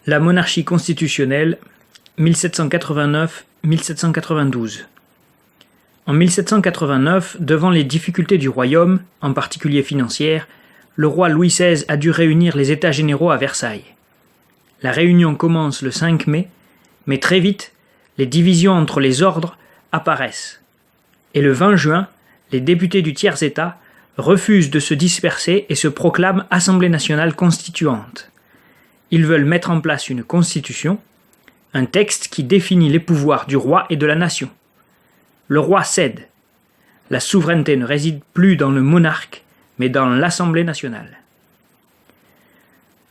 La monarchie constitutionnelle, 1789-1792. En 1789, devant les difficultés du royaume, en particulier financières, le roi Louis XVI a dû réunir les États généraux à Versailles. La réunion commence le 5 mai, mais très vite, les divisions entre les ordres apparaissent. Et le 20 juin, les députés du tiers-État refusent de se disperser et se proclament Assemblée nationale constituante. Ils veulent mettre en place une constitution, un texte qui définit les pouvoirs du roi et de la nation. Le roi cède. La souveraineté ne réside plus dans le monarque, mais dans l'Assemblée nationale.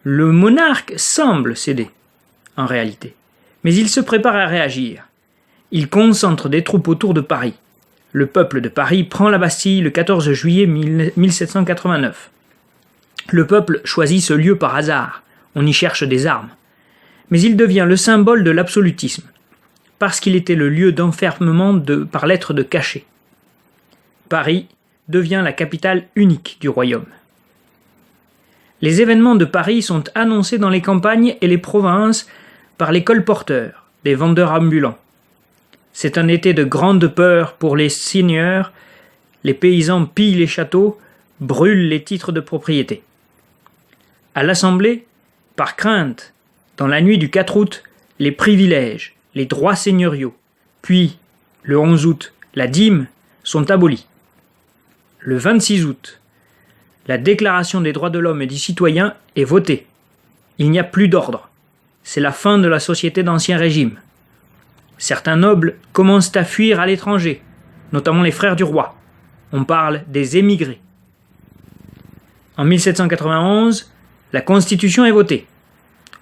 Le monarque semble céder, en réalité, mais il se prépare à réagir. Il concentre des troupes autour de Paris. Le peuple de Paris prend la Bastille le 14 juillet 1789. Le peuple choisit ce lieu par hasard. On y cherche des armes. Mais il devient le symbole de l'absolutisme, parce qu'il était le lieu d'enfermement par lettre de cachet. Paris devient la capitale unique du royaume. Les événements de Paris sont annoncés dans les campagnes et les provinces par les colporteurs, les vendeurs ambulants. C'est un été de grande peur pour les seigneurs, les paysans pillent les châteaux, brûlent les titres de propriété. À l'Assemblée, par crainte, dans la nuit du 4 août, les privilèges, les droits seigneuriaux, puis, le 11 août, la dîme, sont abolis. Le 26 août, la Déclaration des droits de l'homme et du citoyen est votée. Il n'y a plus d'ordre. C'est la fin de la société d'Ancien Régime. Certains nobles commencent à fuir à l'étranger, notamment les frères du roi. On parle des émigrés. En 1791, la Constitution est votée.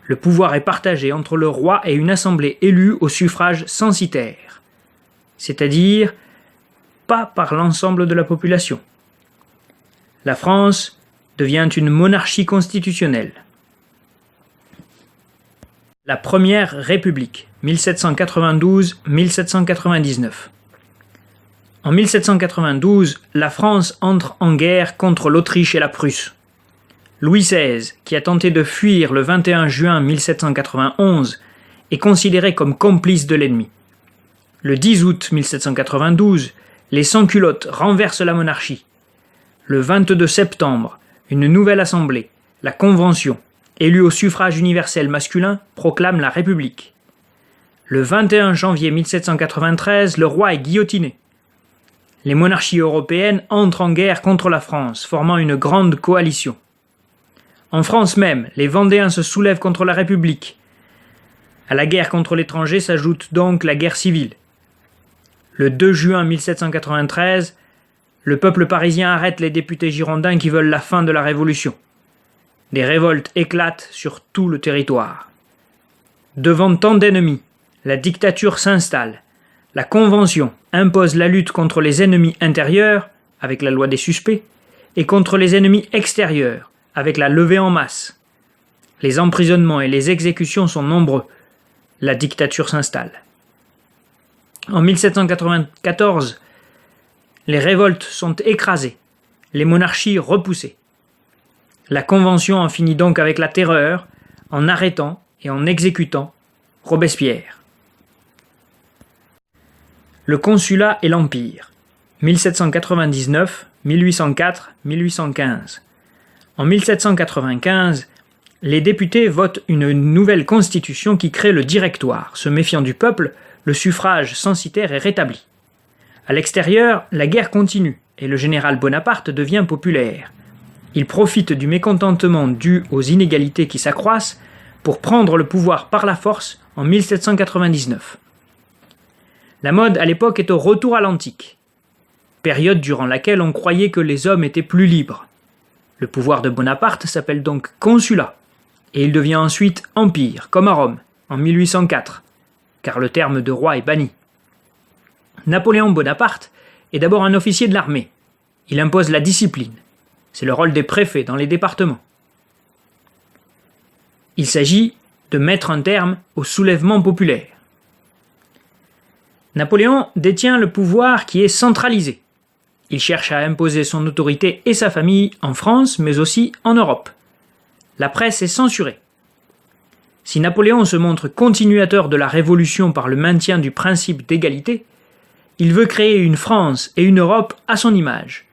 Le pouvoir est partagé entre le roi et une assemblée élue au suffrage censitaire, c'est-à-dire pas par l'ensemble de la population. La France devient une monarchie constitutionnelle. La Première République, 1792-1799. En 1792, la France entre en guerre contre l'Autriche et la Prusse. Louis XVI, qui a tenté de fuir le 21 juin 1791, est considéré comme complice de l'ennemi. Le 10 août 1792, les sans-culottes renversent la monarchie. Le 22 septembre, une nouvelle assemblée, la Convention, élue au suffrage universel masculin, proclame la République. Le 21 janvier 1793, le roi est guillotiné. Les monarchies européennes entrent en guerre contre la France, formant une grande coalition. En France même, les Vendéens se soulèvent contre la République. À la guerre contre l'étranger s'ajoute donc la guerre civile. Le 2 juin 1793, le peuple parisien arrête les députés girondins qui veulent la fin de la Révolution. Des révoltes éclatent sur tout le territoire. Devant tant d'ennemis, la dictature s'installe. La Convention impose la lutte contre les ennemis intérieurs, avec la loi des suspects, et contre les ennemis extérieurs, avec la levée en masse. Les emprisonnements et les exécutions sont nombreux. La dictature s'installe. En 1794, les révoltes sont écrasées, les monarchies repoussées. La Convention en finit donc avec la terreur, en arrêtant et en exécutant Robespierre. Le Consulat et l'Empire, 1799, 1804, 1815. En 1795, les députés votent une nouvelle constitution qui crée le Directoire. Se méfiant du peuple, le suffrage censitaire est rétabli. À l'extérieur, la guerre continue et le général Bonaparte devient populaire. Il profite du mécontentement dû aux inégalités qui s'accroissent pour prendre le pouvoir par la force en 1799. La mode à l'époque est au retour à l'antique, période durant laquelle on croyait que les hommes étaient plus libres. Le pouvoir de Bonaparte s'appelle donc consulat, et il devient ensuite empire, comme à Rome, en 1804, car le terme de roi est banni. Napoléon Bonaparte est d'abord un officier de l'armée. Il impose la discipline. C'est le rôle des préfets dans les départements. Il s'agit de mettre un terme au soulèvement populaire. Napoléon détient le pouvoir qui est centralisé. Il cherche à imposer son autorité et sa famille en France, mais aussi en Europe. La presse est censurée. Si Napoléon se montre continuateur de la Révolution par le maintien du principe d'égalité, il veut créer une France et une Europe à son image.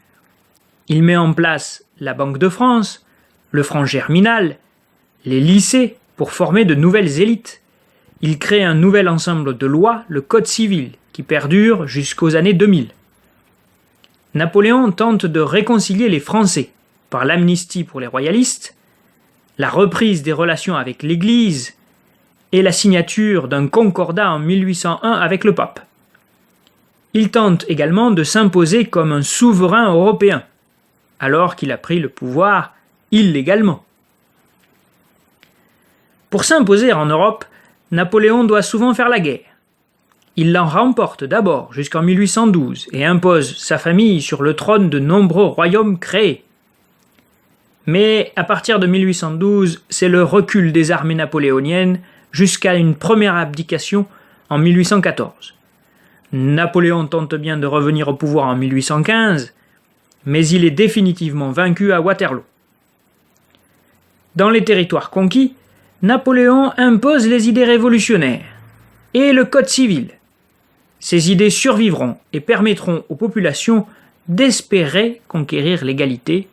Il met en place la Banque de France, le franc germinal, les lycées pour former de nouvelles élites. Il crée un nouvel ensemble de lois, le Code civil, qui perdure jusqu'aux années 2000. Napoléon tente de réconcilier les Français par l'amnistie pour les royalistes, la reprise des relations avec l'Église et la signature d'un concordat en 1801 avec le pape. Il tente également de s'imposer comme un souverain européen, alors qu'il a pris le pouvoir illégalement. Pour s'imposer en Europe, Napoléon doit souvent faire la guerre. Il l'en remporte d'abord jusqu'en 1812 et impose sa famille sur le trône de nombreux royaumes créés. Mais à partir de 1812, c'est le recul des armées napoléoniennes jusqu'à une première abdication en 1814. Napoléon tente bien de revenir au pouvoir en 1815, mais il est définitivement vaincu à Waterloo. Dans les territoires conquis, Napoléon impose les idées révolutionnaires et le Code civil. Ces idées survivront et permettront aux populations d'espérer conquérir l'égalité